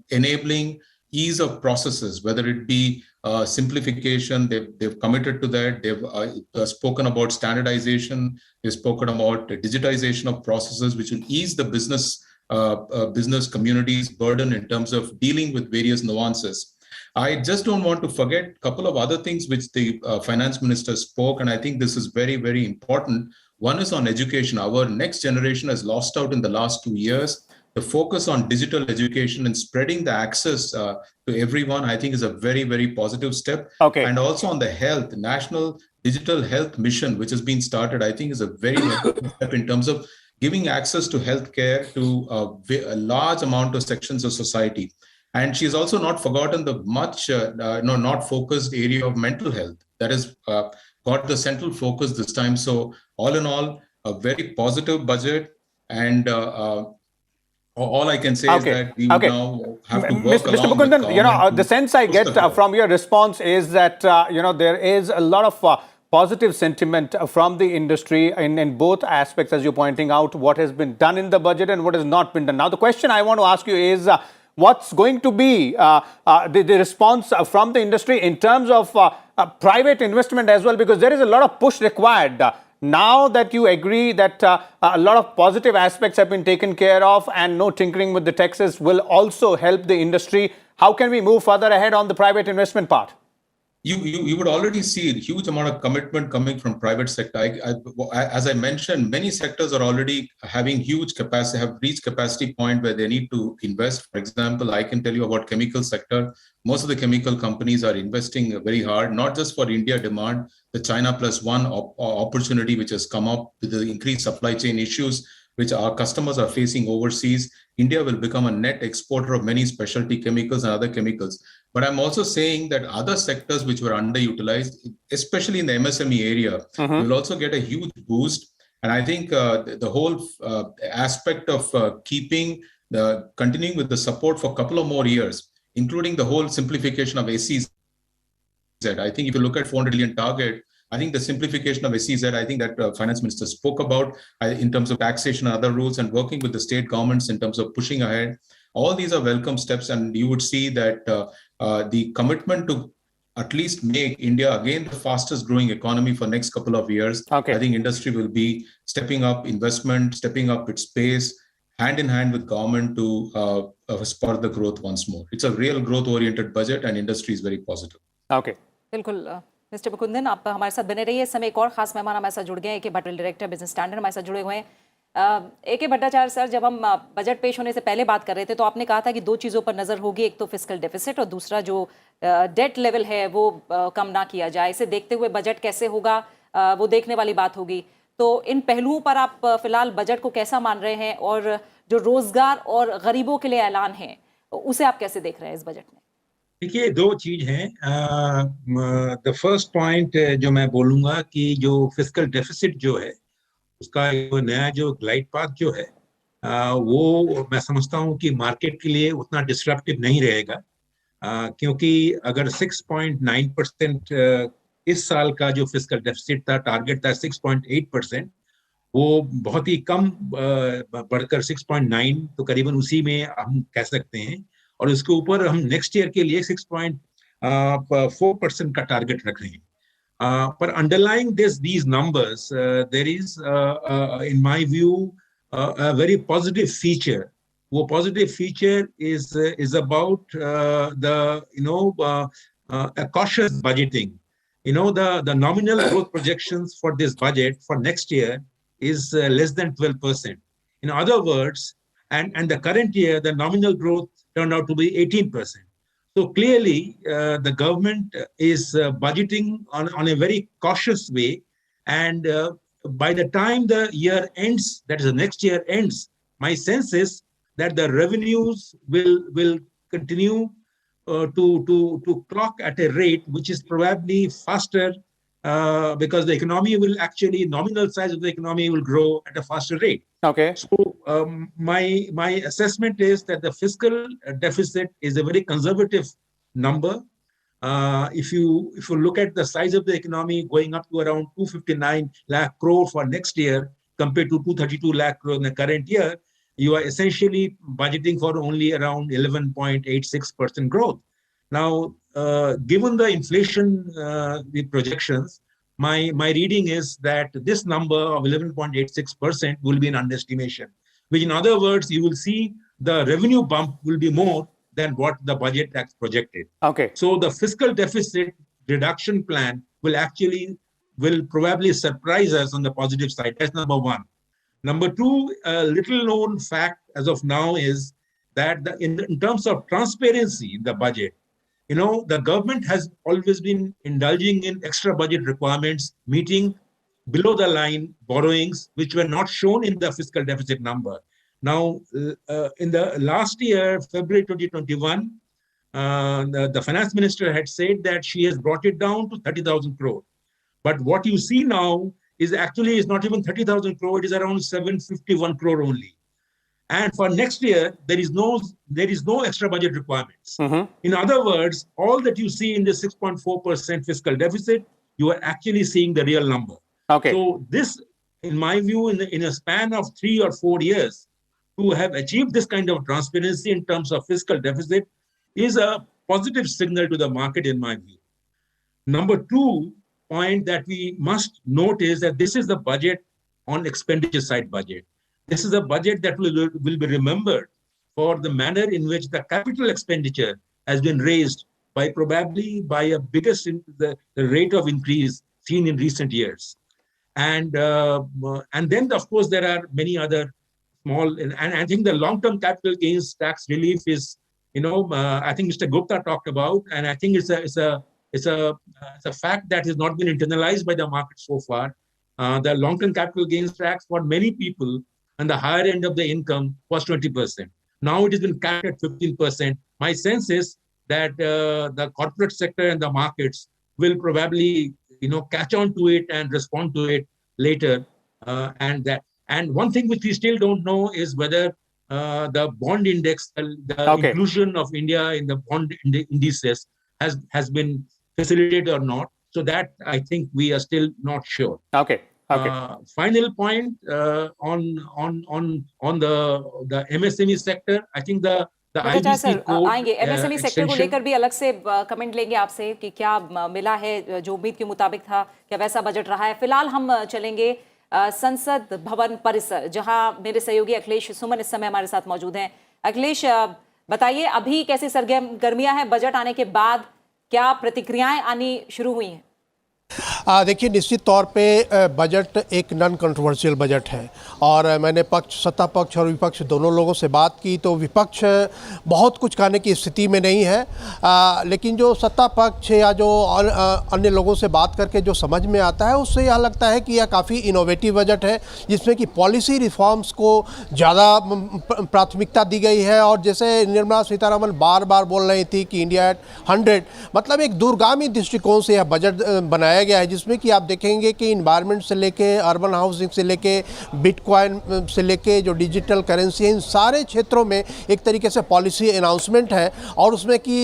enabling ease of processes, whether it be simplification. They've committed to that. They've spoken about standardization. They've spoken about digitization of processes, which will ease the business community's burden in terms of dealing with various nuances. I just don't want to forget a couple of other things which the finance minister spoke, and I think this is very, very important. One is on education. Our next generation has lost out in the last 2 years. The focus on digital education and spreading the access to everyone, I think, is a very, very positive step. Okay. And also on the health, National Digital Health Mission, which has been started, I think is a very important step in terms of giving access to healthcare to a large amount of sections of society. And she's also not forgotten the not focused area of mental health that has got the central focus this time. So all in all, a very positive budget, and all I can say is that we will now have to work Mr. along Mukundan, with the sense I get from your response is that, there is a lot of positive sentiment from the industry in both aspects, as you're pointing out, what has been done in the budget and what has not been done. Now, the question I want to ask you is, what's going to be the response from the industry in terms of private investment as well? Because there is a lot of push required. Now that you agree that a lot of positive aspects have been taken care of and no tinkering with the taxes will also help the industry, how can we move further ahead on the private investment part? You would already see a huge amount of commitment coming from private sector. As I mentioned, many sectors are already having huge capacity, have reached capacity point where they need to invest. For example, I can tell you about chemical sector. Most of the chemical companies are investing very hard, not just for India demand, the China plus one opportunity which has come up with the increased supply chain issues which our customers are facing overseas. India will become a net exporter of many specialty chemicals and other chemicals. But I'm also saying that other sectors which were underutilized, especially in the MSME area, will also get a huge boost. And I think the whole aspect of continuing with the support for a couple of more years, including the whole simplification of SEZ. I think if you look at 400 billion target, I think the simplification of SEZ, I think that finance minister spoke about in terms of taxation and other rules and working with the state governments in terms of pushing ahead. All these are welcome steps, and you would see that the commitment to at least make India again the fastest growing economy for next couple of years. Okay. I think industry will be stepping up investment, stepping up its pace, hand in hand with government to spur the growth once more. It's a real growth oriented budget and industry is very positive. Okay. बिल्कुल mister Mukundan, आप हमारे साथ बने रहिए। इस समय एक और खास मेहमान हमारे साथ जुड़ गए हैं, AK Bhattacharya, director business standard हमारे साथ जुड़े हुए हैं। AK भट्टाचार्य सर, जब हम बजट पेश होने से पहले बात कर रहे थे तो आपने कहा था कि दो चीज़ों पर नज़र होगी, एक तो फिस्कल डेफिसिट और दूसरा जो डेट लेवल है वो कम ना किया जाए। इसे देखते हुए बजट कैसे होगा वो देखने वाली बात होगी। तो इन पहलुओं पर आप फिलहाल बजट को कैसा मान रहे हैं, और जो रोजगार और गरीबों के लिए ऐलान है उसे आप कैसे देख रहे हैं इस बजट में? देखिए, दो चीज हैं। द फर्स्ट पॉइंट जो मैं बोलूंगा कि जो फिस्कल डेफिसिट जो है उसका नया जो ग्लाइड पाथ जो है वो मैं समझता हूं कि मार्केट के लिए उतना डिस्ट्रप्टिव नहीं रहेगा, क्योंकि अगर 6.9% इस साल का जो फिस्कल डेफिसिट था, टारगेट था 6.8%, वो बहुत ही कम बढ़कर 6.9, तो करीबन उसी में हम कह सकते हैं। और उसके ऊपर हम नेक्स्ट ईयर के लिए 6.4% का टारगेट रख रहे हैं। पर underlying these numbers, there is, in my view, a very positive feature. वो positive feature is about a cautious budgeting. The nominal growth projections for this budget for next year is less than 12%. In other words, and the current year, the nominal growth turned out to be 18%. So clearly, the government is budgeting on a very cautious way. And by the time the year ends, that is the next year ends, my sense is that the revenues will continue to clock at a rate which is probably faster, because the economy will actually, nominal size of the economy will grow at a faster rate. Okay. So my assessment is that the fiscal deficit is a very conservative number. If you look at the size of the economy going up to around 259 lakh crore for next year compared to 232 lakh crore in the current year, you are essentially budgeting for only around 11.86% growth. Now, given the inflation the projections, my reading is that this number of 11.86% will be an underestimation, which in other words, you will see the revenue bump will be more than what the budget has projected. Okay. So the fiscal deficit reduction plan will probably surprise us on the positive side. That's number one. Number two, a little known fact as of now is that in terms of transparency in the budget, the government has always been indulging in extra budget requirements, meeting below the line borrowings, which were not shown in the fiscal deficit number. Now, in the last year, February 2021, the finance minister had said that she has brought it down to 30,000 crore. But what you see now is actually not even 30,000 crore, it is around 751 crore only. And for next year, there is no extra budget requirements. Mm-hmm. In other words, all that you see in the 6.4% fiscal deficit, you are actually seeing the real number. Okay. So this, in my view, in a span of 3 or 4 years, to have achieved this kind of transparency in terms of fiscal deficit is a positive signal to the market, in my view. Number two point that we must note is that this is the budget on expenditure side budget. This is a budget that will be remembered for the manner in which the capital expenditure has been raised by probably by a biggest the rate of increase seen in recent years. And then, of course, there are many other small, and I think the long-term capital gains tax relief is, I think Mr. Gupta talked about, and I think it's a fact that has not been internalized by the market so far. The long-term capital gains tax for many people on the higher end of the income was 20%. Now it has been capped at 15%. My sense is that the corporate sector and the markets will probably, catch on to it and respond to it later. And one thing which we still don't know is whether the bond index, the inclusion of India in the bond indices has been facilitated or not. So that I think we are still not sure. Okay. Final point on the MSME sector, I think the IBC code आएंगे MSME sector को लेकर भी अलग से comment लेंगे आपसे कि क्या मिला है जो उम्मीद के मुताबिक था, क्या वैसा बजट रहा है। फिलहाल हम चलेंगे संसद भवन परिसर, जहां मेरे सहयोगी अखिलेश सुमन इस समय हमारे साथ मौजूद हैं। अखिलेश, बताइए अभी कैसी सरगर्मियां हैं बजट आने के बाद, क्या प्रतिक्रियाएं आनी शुरू हुई हैं? देखिए, निश्चित तौर पे बजट एक नॉन कंट्रोवर्शियल बजट है और मैंने सत्ता पक्ष और विपक्ष दोनों लोगों से बात की तो विपक्ष बहुत कुछ कहने की स्थिति में नहीं है, लेकिन जो सत्ता पक्ष या जो अन्य लोगों से बात करके जो समझ में आता है उससे यह लगता है कि यह काफ़ी इनोवेटिव बजट है जिसमें कि पॉलिसी रिफॉर्म्स को ज़्यादा प्राथमिकता दी गई है। और जैसे निर्मला सीतारमण बार बार बोल रही थी कि इंडिया एट 100, मतलब एक दूरगामी दृष्टिकोण से यह बजट बनाया बनाया गया है, जिसमें कि आप देखेंगे कि इन्वायरमेंट से लेके अर्बन हाउसिंग से लेके बिटकॉइन से लेके जो डिजिटल करेंसी है, इन सारे क्षेत्रों में एक तरीके से पॉलिसी अनाउंसमेंट है। और उसमें कि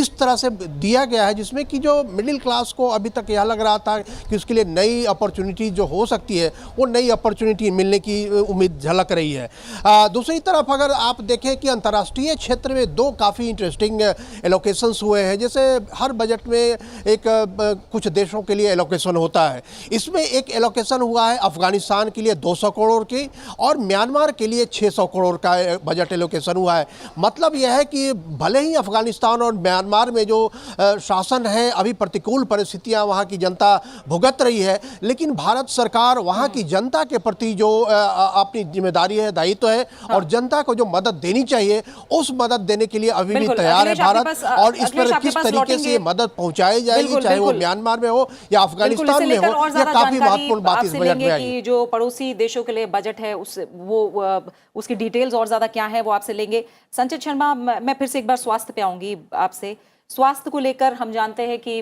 इस तरह से दिया गया है जिसमें कि जो मिडिल क्लास को अभी तक यह लग रहा था कि उसके लिए नई अपॉर्चुनिटी जो हो सकती है, वो नई अपॉर्चुनिटी मिलने की उम्मीद झलक रही है। दूसरी तरफ अगर आप देखें कि अंतर्राष्ट्रीय क्षेत्र में दो काफ़ी इंटरेस्टिंग एलोकेशंस हुए हैं। जैसे हर बजट में एक कुछ देशों के लिए एलोकेशन होता है, इसमें एक एलोकेशन हुआ है अफगानिस्तान के लिए 200 करोड़ की और म्यांमार के लिए 600 करोड़ का बजट एलोकेशन हुआ है। मतलब यह है कि भले ही अफगानिस्तान और म्यांमार में जो शासन है, अभी प्रतिकूल परिस्थितियां वहां की जनता भुगत रही है, लेकिन भारत सरकार वहां की जनता के प्रति जो अपनी जिम्मेदारी है, दायित्व है और जनता को जो मदद देनी चाहिए, उस मदद देने के लिए अभी भी तैयार है भारत। और इस पर किस तरीके से मदद पहुंचाई जाएगी, चाहे वो म्यांमार में हो या अफगानिस्तान में हो, यह काफी महत्वपूर्ण बात इस बजट में आई। जो पड़ोसी देशों के लिए बजट है उसकी डिटेल्स और ज्यादा क्या है वो आपसे लेंगे। संचित शर्मा, मैं फिर से एक बार स्वास्थ्य पे आऊंगी आपसे। स्वास्थ्य को लेकर हम जानते हैं कि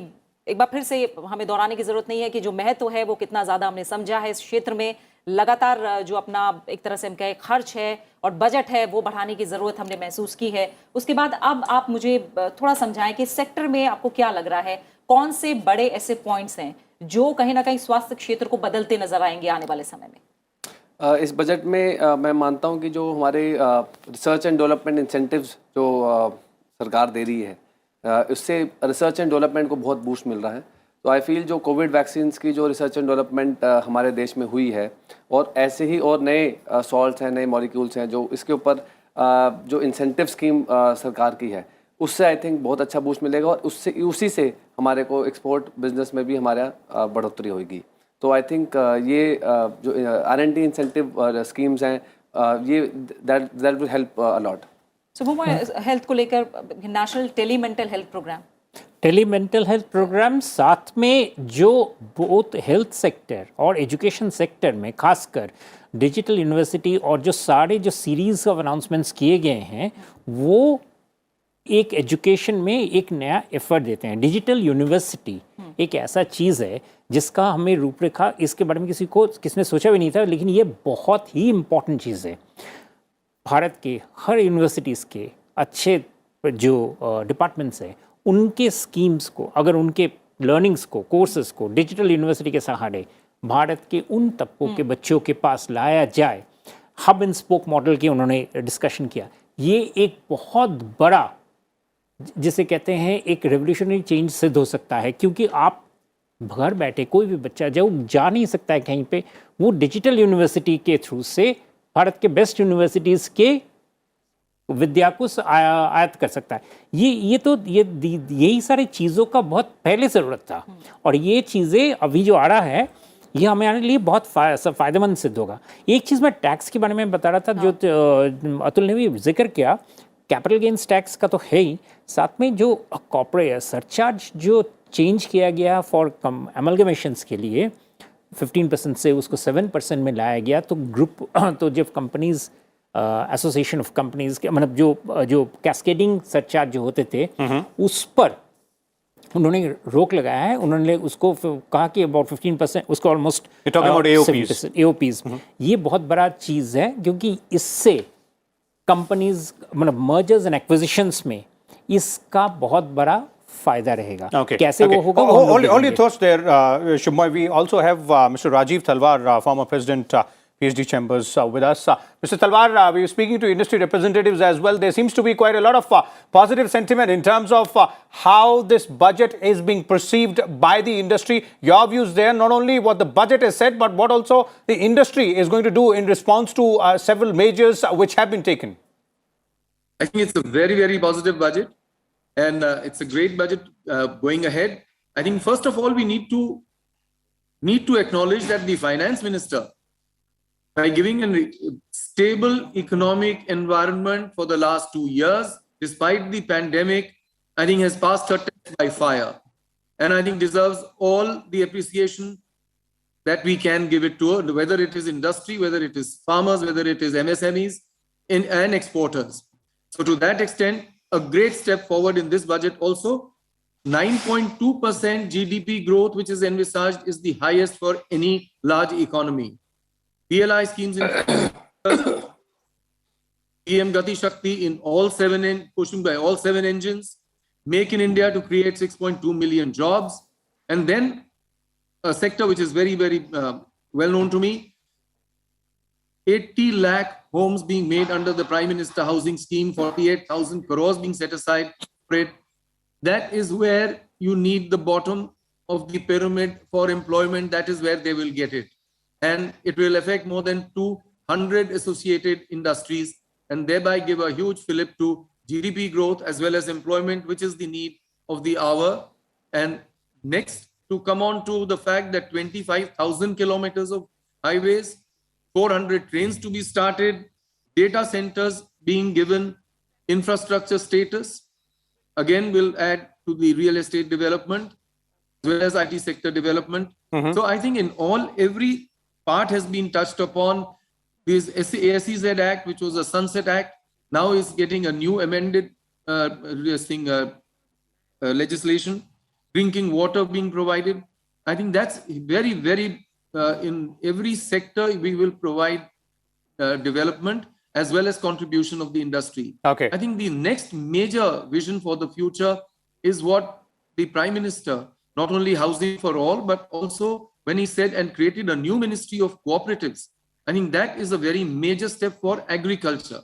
एक बार फिर से हमें दोहराने की जरूरत नहीं है कि जो महत्व है वो कितना ज्यादा हमने समझा है इस क्षेत्र में। लगातार जो अपना एक तरह से हम कहें खर्च है और बजट है वो बढ़ाने की जरूरत हमने महसूस की है। उसके बाद अब आप मुझे थोड़ा समझाएं कि सेक्टर में आपको क्या लग रहा है, कौन से बड़े ऐसे पॉइंट्स हैं जो कहीं ना कहीं स्वास्थ्य क्षेत्र को बदलते नजर आएंगे आने वाले समय में। इस बजट में मैं मानता हूं कि जो हमारे रिसर्च एंड डेवलपमेंट इंसेंटिव्स जो सरकार दे रही है, उससे रिसर्च एंड डेवलपमेंट को बहुत बूस्ट मिल रहा है। तो आई फील जो कोविड वैक्सीन्स की जो रिसर्च एंड डेवलपमेंट हमारे देश में हुई है और ऐसे ही और नए सॉल्ट्स हैं, नए मॉलिक्यूल्स हैं जो इसके ऊपर जो इंसेंटिव स्कीम सरकार की है, उससे आई थिंक बहुत अच्छा बूस्ट मिलेगा और उसी से हमारे को एक्सपोर्ट बिजनेस में भी हमारा बढ़ोतरी होगी। तो आई थिंक ये जो R&D इंसेंटिव स्कीम्स हैं, ये that will help a lot. So health को लेकर national telemental health programme, telemental health programme, साथ में जो बोथ हेल्थ सेक्टर और एजुकेशन सेक्टर में खासकर डिजिटल यूनिवर्सिटी और जो सारे जो सीरीज ऑफ अनाउंसमेंट्स किए गए हैं, वो एक एजुकेशन में एक नया एफर्ट देते हैं। डिजिटल यूनिवर्सिटी एक ऐसा चीज़ है जिसका हमें रूपरेखा, इसके बारे में किसने सोचा भी नहीं था, लेकिन ये बहुत ही इम्पोर्टेंट चीज़ है। भारत के हर यूनिवर्सिटीज़ के अच्छे जो डिपार्टमेंट्स हैं, उनके स्कीम्स को, अगर उनके लर्निंग्स को, कोर्सेज को डिजिटल यूनिवर्सिटी के सहारे भारत के उन तबकों के बच्चों के पास लाया जाए, हब एंड स्पोक मॉडल की उन्होंने डिस्कशन किया। ये एक बहुत बड़ा, जिसे कहते हैं, एक रेवोल्यूशनरी चेंज सिद्ध हो सकता है, क्योंकि आप घर बैठे कोई भी बच्चा जो जा नहीं सकता है कहीं पे, वो डिजिटल यूनिवर्सिटी के थ्रू से भारत के बेस्ट यूनिवर्सिटीज़ के विद्या को आयत्त कर सकता है। यही सारी चीज़ों का बहुत पहले ज़रूरत था और ये चीज़ें अभी जो आ रहा है, ये हमारे लिए बहुत फ़ायदेमंद सिद्ध होगा। एक चीज़ मैं टैक्स के बारे में बता रहा था, जो अतुल ने भी जिक्र किया, कैपिटल गेन्स टैक्स का तो है ही, साथ में जो कॉर्पोरेट सरचार्ज जो चेंज किया गया फॉर एमलगमेशंस के लिए 15% से उसको 7% में लाया गया। तो ग्रुप, तो जब कंपनीज एसोसिएशन ऑफ कंपनीज के, मतलब जो कैस्केडिंग सरचार्ज जो होते थे, उस पर उन्होंने रोक लगाया है। उन्होंने उसको कहा कि अबाउट 15%, उसको ऑलमोस्ट AOPs। ये बहुत बड़ा चीज़ है, क्योंकि इससे कंपनीज, मतलब मर्जर्स एंड एक्विजिशंस में इसका बहुत बड़ा फायदा रहेगा। कैसे वो होगा? Only thoughts there, Shubhmoy. We also have Mr. Rajiv Talwar, former president, PhD Chambers, with us. Mr. Talwar, we were speaking to industry representatives as well. There seems to be quite a lot of positive sentiment in terms of how this budget is being perceived by the industry. Your views there, not only what the budget has said, but what also the industry is going to do in response to several measures which have been taken. I think it's a very, very positive budget. And it's a great budget going ahead. I think first of all, we need to acknowledge that the finance minister, by giving a stable economic environment for the last 2 years, despite the pandemic, I think has passed her test by fire. And I think deserves all the appreciation that we can give it to her, whether it is industry, whether it is farmers, whether it is MSMEs and exporters. So to that extent, a great step forward in this budget also. 9.2% GDP growth, which is envisaged, is the highest for any large economy. PLI schemes in PM Gati Shakti in all pushing by all 7 engines, Make in India to create 6.2 million jobs, and then a sector which is very, very well known to me, 80 lakh homes being made under the Prime Minister Housing Scheme, 48,000 crores being set aside for it. That is where you need the bottom of the pyramid for employment. That is where they will get it. And it will affect more than 200 associated industries and thereby give a huge fillip to GDP growth as well as employment, which is the need of the hour. And next, to come on to the fact that 25,000 kilometers of highways, 400 trains to be started, data centers being given infrastructure status, again will add to the real estate development as well as IT sector development. So I think in all, every part has been touched upon. This SEZ Act, which was a sunset act, now is getting a new amended legislation, drinking water being provided. I think that's very, very, in every sector, we will provide development as well as contribution of the industry. Okay. I think the next major vision for the future is what the Prime Minister, not only housing for all, but also when he said and created a new ministry of cooperatives. I think that is a very major step for agriculture.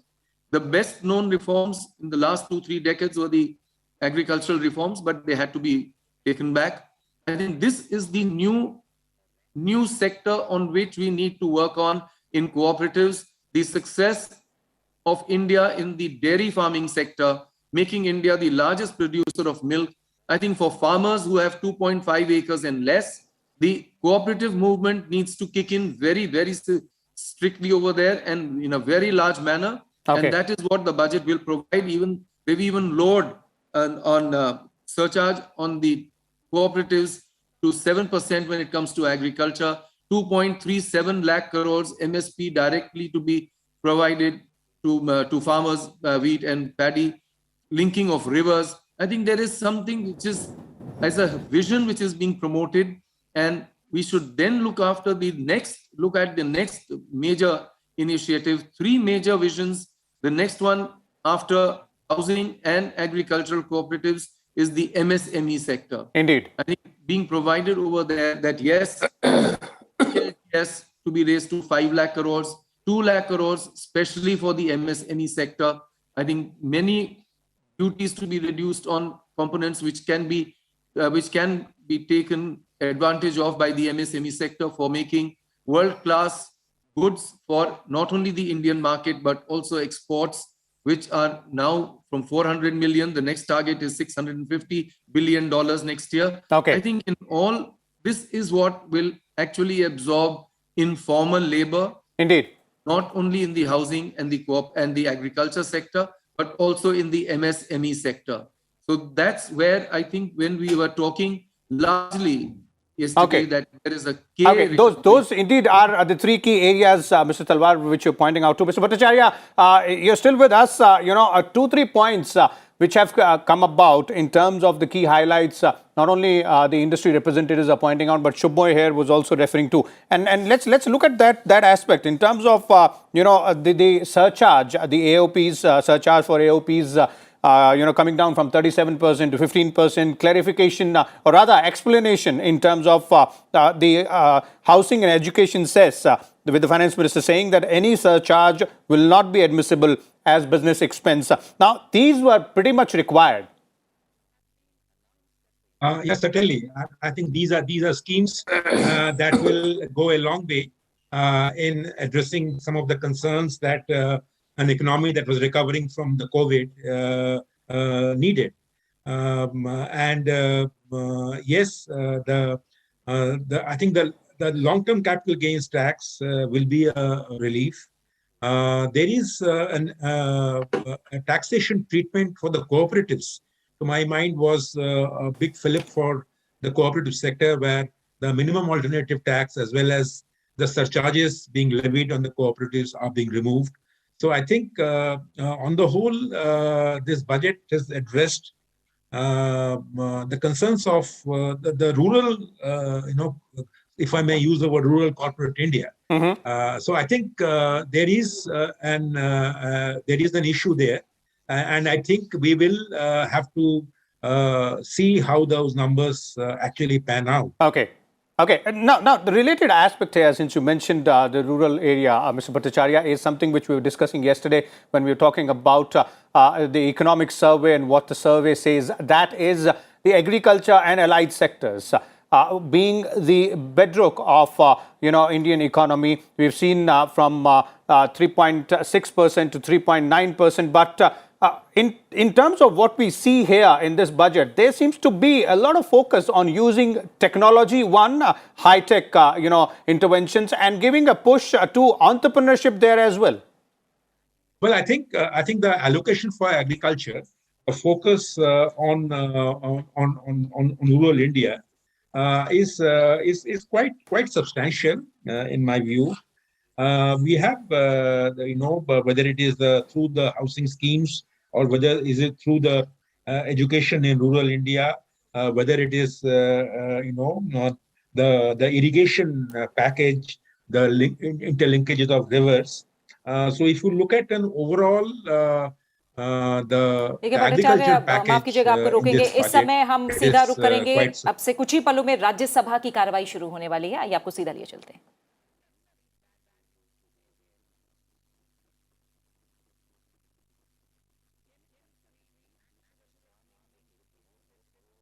The best known reforms in the last 2-3 decades were the agricultural reforms, but they had to be taken back. I think this is the new sector on which we need to work on in cooperatives. The success of India in the dairy farming sector, making India the largest producer of milk. I think for farmers who have 2.5 acres and less, the cooperative movement needs to kick in very, very strictly over there and in a very large manner. Okay. And that is what the budget will provide. They've even lowered on surcharge on the cooperatives to 7% when it comes to agriculture, 2.37 lakh crores MSP directly to be provided to farmers, wheat and paddy, linking of rivers. I think there is something which is as a vision which is being promoted, and we should then look at the next major initiative, 3 major visions. The next one after housing and agricultural cooperatives is the MSME sector. Indeed. I think being provided over there that yes, yes, to be raised to 5 lakh crores, 2 lakh crores, especially for the MSME sector. I think many duties to be reduced on components which can be taken advantage of by the MSME sector for making world-class goods for not only the Indian market, but also exports, which are now from 400 million. The next target is $650 billion next year. Okay. I think in all, this is what will actually absorb informal labor. Indeed. Not only in the housing and the co-op and the agriculture sector, but also in the MSME sector. So that's where I think when we were talking largely yesterday that there is a key. Okay, those indeed are the 3 key areas, Mr. Talwar, which you're pointing out to. Mr. Bhattacharya, you're still with us. 2-3 points which have come about in terms of the key highlights, not only the industry representatives are pointing out, but Shubhmoy here was also referring to. And let's look at that aspect in terms of, the surcharge, the AOPs, surcharge for AOPs, coming down from 37% to 15%, clarification or rather explanation in terms of the housing and education cess, with the finance minister saying that any surcharge will not be admissible as business expense. Now, these were pretty much required. Yes, certainly. I think these are schemes that will go a long way in addressing some of the concerns that an economy that was recovering from the COVID needed. Yes, I think the long-term capital gains tax will be a relief. There is a taxation treatment for the cooperatives, to my mind, was a big fillip for the cooperative sector, where the minimum alternative tax as well as the surcharges being levied on the cooperatives are being removed. So I think on the whole, this budget has addressed the concerns of the rural, if I may use the word rural corporate India. So I think there is an issue there, and I think we will have to see how those numbers actually pan out. Okay. Okay. Now, the related aspect here, since you mentioned the rural area, Mr. Bhattacharya, is something which we were discussing yesterday when we were talking about the economic survey and what the survey says. That is the agriculture and allied sectors. Being the bedrock of Indian economy. We've seen from 3.6% to 3.9%, but in terms of what we see here in this budget, there seems to be a lot of focus on using technology, high-tech interventions, and giving a push to entrepreneurship there as well. Well, I think the allocation for agriculture, a focus on rural India, is quite substantial in my view. We have whether it is through the housing schemes or whether is it through the education in rural India, whether it is the irrigation package, the interlinkages of rivers. So if you look at an overall देखिए भट्टाचार्य, माफ कीजिएगा आपको रोकेंगे। इस समय हम सीधा रुक करेंगे। अब से कुछ ही पलों में राज्यसभा की कार्रवाई शुरू होने वाली है। आइए आपको सीधा लिए चलते हैं।